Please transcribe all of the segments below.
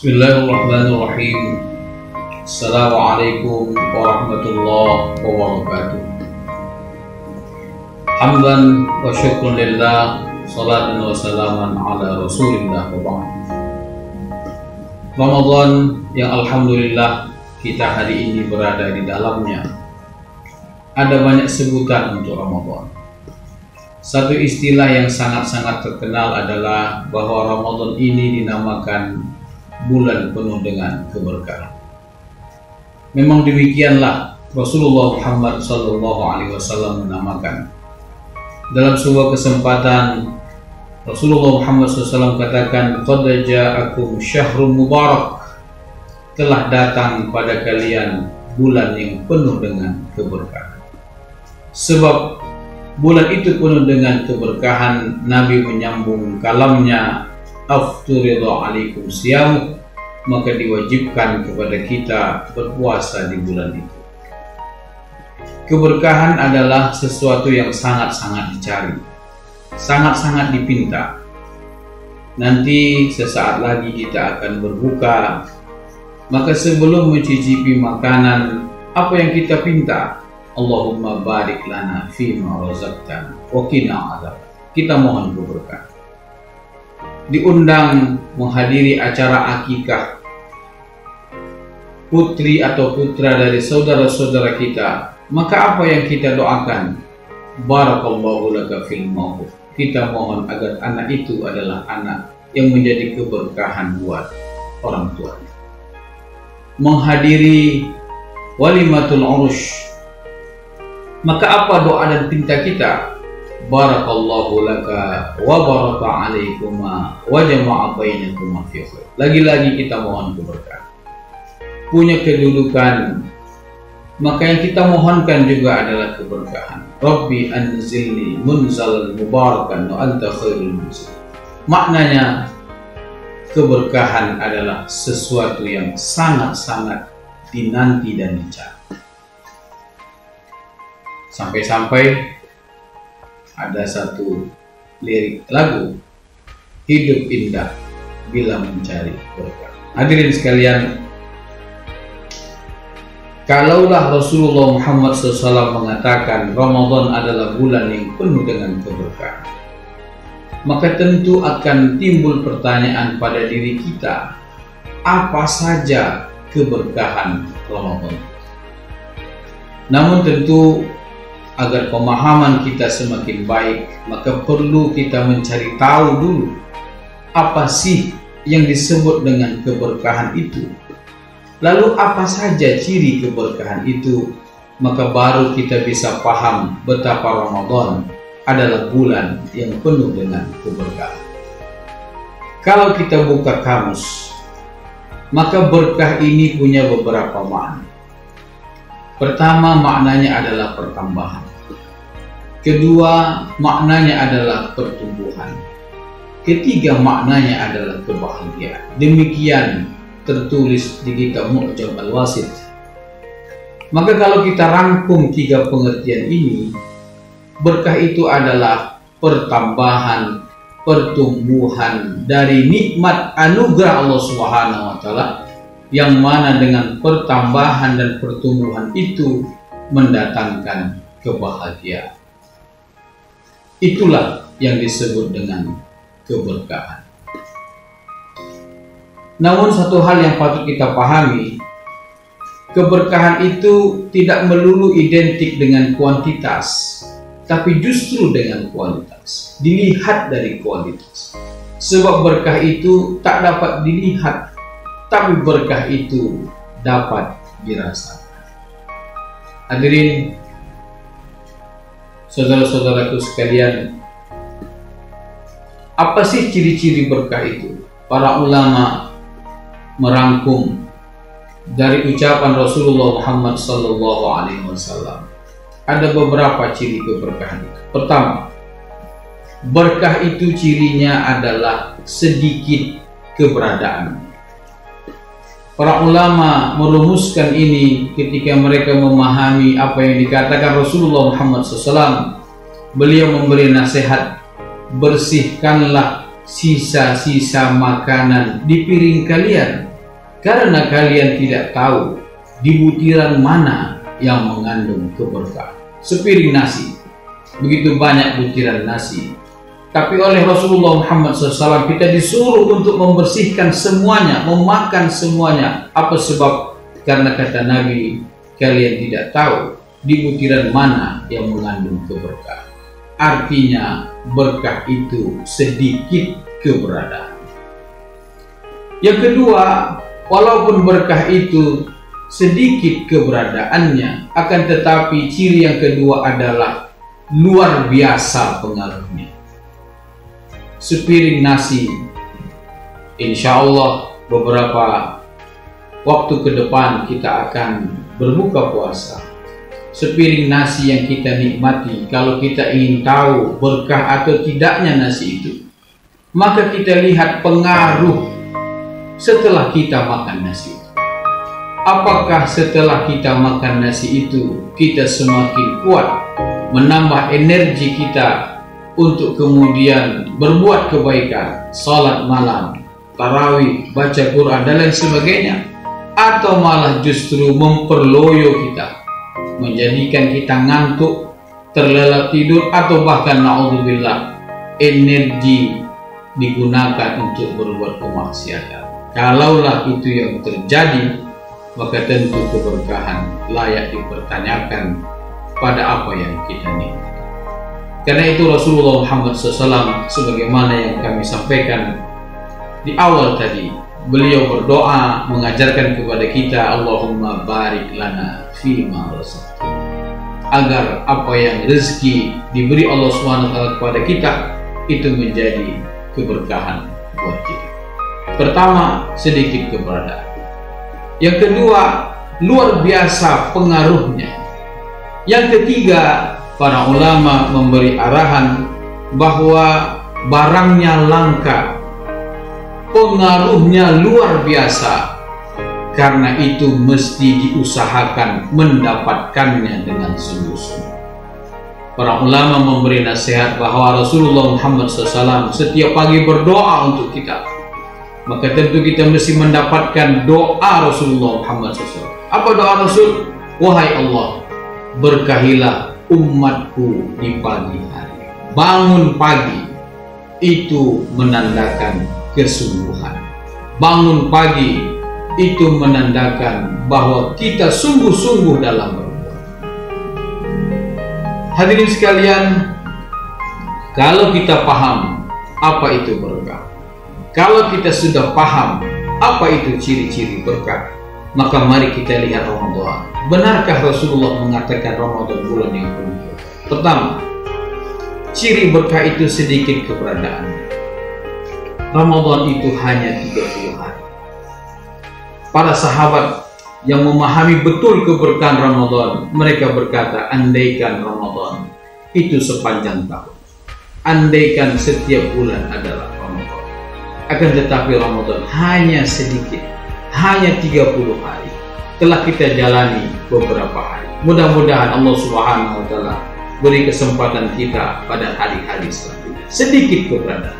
Bismillahirrahmanirrahim. Assalamualaikum warahmatullahi wabarakatuh. Hamdan wa syukrun lillah, salatan wa salaman ala rasulillah wa ba'd. Ramadan yang alhamdulillah kita hari ini berada di dalamnya. Ada banyak sebutan untuk Ramadan. Satu istilah yang sangat-sangat terkenal adalah bahwa Ramadan ini dinamakan bulan penuh dengan keberkahan. Memang demikianlah Rasulullah Muhammad SAW menamakan. Dalam sebuah kesempatan Rasulullah Muhammad SAW katakan, "Qad ja'akum syahrun mubarak." Telah datang pada kalian bulan yang penuh dengan keberkahan. Sebab bulan itu penuh dengan keberkahan, Nabi menyambung kalamnya, "Afturidhu alaikum siyam," maka diwajibkan kepada kita berpuasa di bulan itu. Keberkahan adalah sesuatu yang sangat-sangat dicari, sangat-sangat dipinta. Nanti sesaat lagi kita akan berbuka, maka sebelum mencicipi makanan, apa yang kita pinta? Allahumma barik lana fima razaqtana wa qina adzab. Kita mohon keberkahan. Diundang menghadiri acara akikah putri atau putra dari saudara-saudara kita, maka apa yang kita doakan? Barakallahu laka fil maut. Kita mohon agar anak itu adalah anak yang menjadi keberkahan buat orang tuanya. Menghadiri walimatul urus, maka apa doa dan pinta kita? Barakallahu laka wa baraka alaikuma wa jama'a bainakuma fi khair. Lagi-lagi kita mohon keberkahan. Punya kedudukan, maka yang kita mohonkan juga adalah keberkahan. Rabbi anzilni munzalan mubarakan wa anta khairul munzil. Maknanya keberkahan adalah sesuatu yang sangat-sangat dinanti dan dicari. Sampai-sampai ada satu lirik lagu, hidup indah bila mencari berkah. Hadirin sekalian, kalaulah Rasulullah Muhammad SAW mengatakan Ramadan adalah bulan yang penuh dengan keberkahan, maka tentu akan timbul pertanyaan pada diri kita, apa saja keberkahan Ramadan? Namun tentu agar pemahaman kita semakin baik, maka perlu kita mencari tahu dulu apa sih yang disebut dengan keberkahan itu. Lalu apa saja ciri keberkahan itu, maka baru kita bisa paham betapa Ramadan adalah bulan yang penuh dengan keberkahan. Kalau kita buka kamus, maka berkah ini punya beberapa makna. Pertama, maknanya adalah pertambahan. Kedua, maknanya adalah pertumbuhan. Ketiga, maknanya adalah kebahagiaan. Demikian tertulis di kitab Mu'jam Al-Wasit. Maka kalau kita rangkum tiga pengertian ini, berkah itu adalah pertambahan, pertumbuhan dari nikmat anugerah Allah Subhanahu wa Ta'ala, yang mana dengan pertambahan dan pertumbuhan itu mendatangkan kebahagiaan. Itulah yang disebut dengan keberkahan. Namun satu hal yang patut kita pahami, keberkahan itu tidak melulu identik dengan kuantitas, tapi justru dengan kualitas. Dilihat dari kualitas. Sebab berkah itu tak dapat dilihat, tapi berkah itu dapat dirasakan. Hadirin, saudara-saudaraku sekalian, apa sih ciri-ciri berkah itu? Para ulama merangkum dari ucapan Rasulullah Muhammad SAW. Ada beberapa ciri keberkahan itu. Pertama, berkah itu cirinya adalah sedikit keberadaan. Para ulama merumuskan ini ketika mereka memahami apa yang dikatakan Rasulullah Muhammad SAW. Beliau memberi nasihat, bersihkanlah sisa-sisa makanan di piring kalian karena kalian tidak tahu di butiran mana yang mengandung keberkahan. Sepiring nasi, begitu banyak butiran nasi, tapi oleh Rasulullah Muhammad SAW kita disuruh untuk membersihkan semuanya, memakan semuanya. Apa sebab? Karena kata Nabi, kalian tidak tahu di butiran mana yang mengandung keberkahan. Artinya berkah itu sedikit keberadaan. Yang kedua, walaupun berkah itu sedikit keberadaannya, akan tetapi ciri yang kedua adalah luar biasa pengaruhnya. Sepiring nasi, insya Allah beberapa waktu ke depan kita akan berbuka puasa. Sepiring nasi yang kita nikmati, kalau kita ingin tahu berkah atau tidaknya nasi itu, maka kita lihat pengaruh setelah kita makan nasi itu. Apakah setelah kita makan nasi itu kita semakin kuat, menambah energi kita untuk kemudian berbuat kebaikan, salat malam, tarawih, baca Quran dan lain sebagainya, atau malah justru memperloyo kita, menjadikan kita ngantuk, terlelap tidur, atau bahkan na'udzubillah energi digunakan untuk berbuat kemaksiatan. Kalaulah itu yang terjadi, maka tentu keberkahan layak dipertanyakan pada apa yang kita nikmati. Karena itu Rasulullah Muhammad SAW, sebagaimana yang kami sampaikan di awal tadi, beliau berdoa mengajarkan kepada kita, Allahumma barik lana fima razaqtana, agar apa yang rezeki diberi Allah SWT kepada kita itu menjadi keberkahan buat kita. Pertama, sedikit keberadaan. Yang kedua, luar biasa pengaruhnya. Yang ketiga, para ulama memberi arahan bahwa barangnya langka, pengaruhnya luar biasa, karena itu mesti diusahakan mendapatkannya dengan sungguh-sungguh. Para ulama memberi nasihat bahwa Rasulullah Muhammad SAW setiap pagi berdoa untuk kita, maka tentu kita mesti mendapatkan doa Rasulullah Muhammad SAW. Apa doa Rasul? Wahai Allah, berkahilah umatku di pagi hari. Bangun pagi itu menandakan kesungguhan. Bangun pagi itu menandakan bahwa kita sungguh-sungguh dalam berbuat. Hadirin sekalian, kalau kita paham apa itu berkah, kalau kita sudah paham apa itu ciri-ciri berkah, maka mari kita lihat Ramadan. Benarkah Rasulullah mengatakan Ramadan bulan yang penuh berkah? Pertama, ciri berkah itu sedikit keberadaan. Ramadan itu hanya 30 hari. Para sahabat yang memahami betul keberkahan Ramadan, mereka berkata, andaikan Ramadan itu sepanjang tahun, andaikan setiap bulan adalah Ramadan, akan tetapi Ramadan hanya sedikit, hanya 30 hari, telah kita jalani beberapa hari. Mudah-mudahan Allah Subhanahu wa Ta'ala beri kesempatan kita pada hari-hari selanjutnya. Sedikit keberadaan.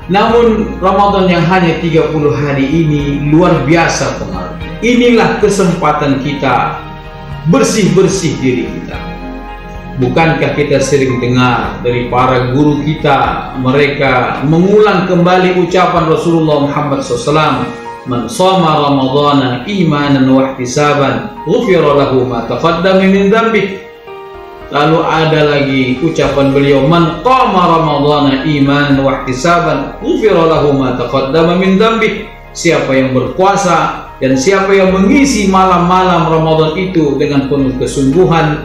Namun Ramadan yang hanya 30 hari ini luar biasa pengaruhnya. Inilah kesempatan kita bersih-bersih diri kita. Bukankah kita sering dengar dari para guru kita, mereka mengulang kembali ucapan Rasulullah Muhammad SAW, man shoma ramadhana imanan wa ihtisaban ghufira lahu ma taqaddama min dhanbihi. Lalu ada lagi ucapan beliau, man qama ramadhana imanan wa ihtisaban ghufira lahu ma taqaddama min dhanbihi. Siapa yang berpuasa dan siapa yang mengisi malam-malam Ramadan itu dengan penuh kesungguhan,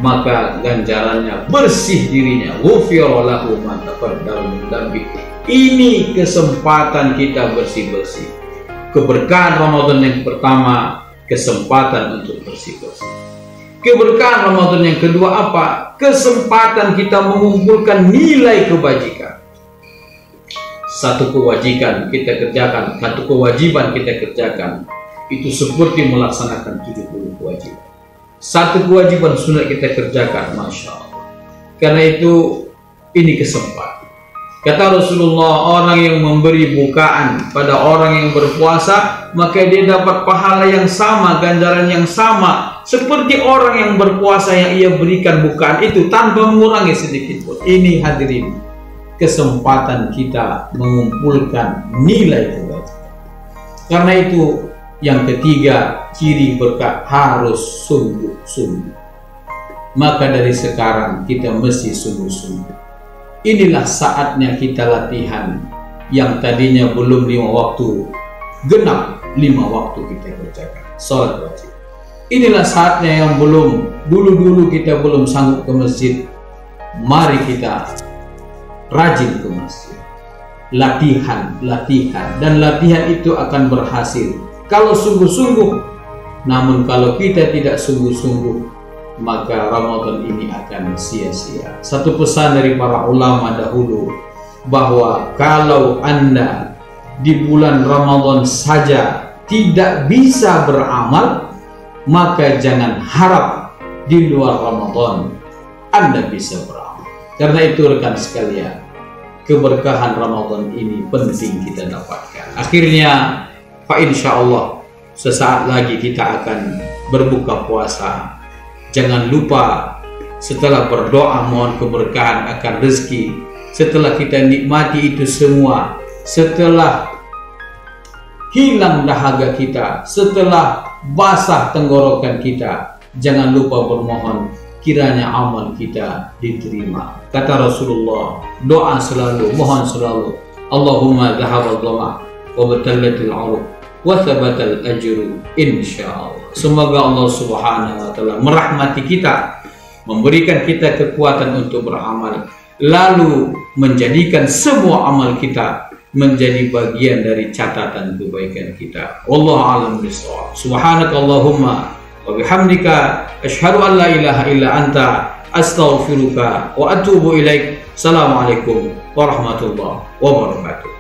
maka ganjarannya bersih dirinya. Ghufira lahu ma taqaddama min dhanbihi. Ini kesempatan kita bersih-bersih. Keberkahan Ramadan yang pertama, kesempatan untuk bersih-bersih. Keberkahan Ramadan yang kedua apa? Kesempatan kita mengumpulkan nilai kebajikan. Satu kewajiban kita kerjakan, satu kewajiban kita kerjakan, itu seperti melaksanakan 70 kewajiban. Satu kewajiban sunat kita kerjakan, Masya Allah. Karena itu, ini kesempatan. Kata Rasulullah, orang yang memberi bukaan pada orang yang berpuasa, maka dia dapat pahala yang sama, ganjaran yang sama seperti orang yang berpuasa yang ia berikan bukaan itu tanpa mengurangi sedikit pun. Ini hadirin, kesempatan kita mengumpulkan nilai kebaikan. Karena itu yang ketiga, ciri berkah harus sungguh-sungguh. Maka dari sekarang kita mesti sungguh-sungguh. Inilah saatnya kita latihan yang tadinya belum 5 waktu, genap 5 waktu kita kerjakan salat wajib. Inilah saatnya yang dulu kita belum sanggup ke masjid. Mari kita rajin ke masjid. Latihan, dan latihan itu akan berhasil kalau sungguh-sungguh. Namun kalau kita tidak sungguh-sungguh, maka Ramadan ini akan sia-sia. Satu pesan dari para ulama dahulu, bahwa kalau Anda di bulan Ramadan saja tidak bisa beramal, maka jangan harap di luar Ramadan Anda bisa beramal. Karena itu rekan sekalian, keberkahan Ramadan ini penting kita dapatkan. Akhirnya, insya Allah sesaat lagi kita akan berbuka puasa. Jangan lupa setelah berdoa mohon keberkahan akan rezeki, setelah kita nikmati itu semua, setelah hilang dahaga kita, setelah basah tenggorokan kita, jangan lupa bermohon kiranya amal kita diterima. Kata Rasulullah, doa selalu, mohon selalu, Allahumma dhahabal dhama wa batallatil uruq wa thabatal ajru insyaallah. Semoga Allah Subhanahu wa taala merahmati kita, memberikan kita kekuatan untuk beramal, lalu menjadikan semua amal kita menjadi bagian dari catatan kebaikan kita. Wallahu a'lam bishawab. Subhanakallahumma wa bihamdika asyhadu an la ilaha illa anta astaghfiruka wa atubu ilaik. Assalamualaikum warahmatullahi wabarakatuh.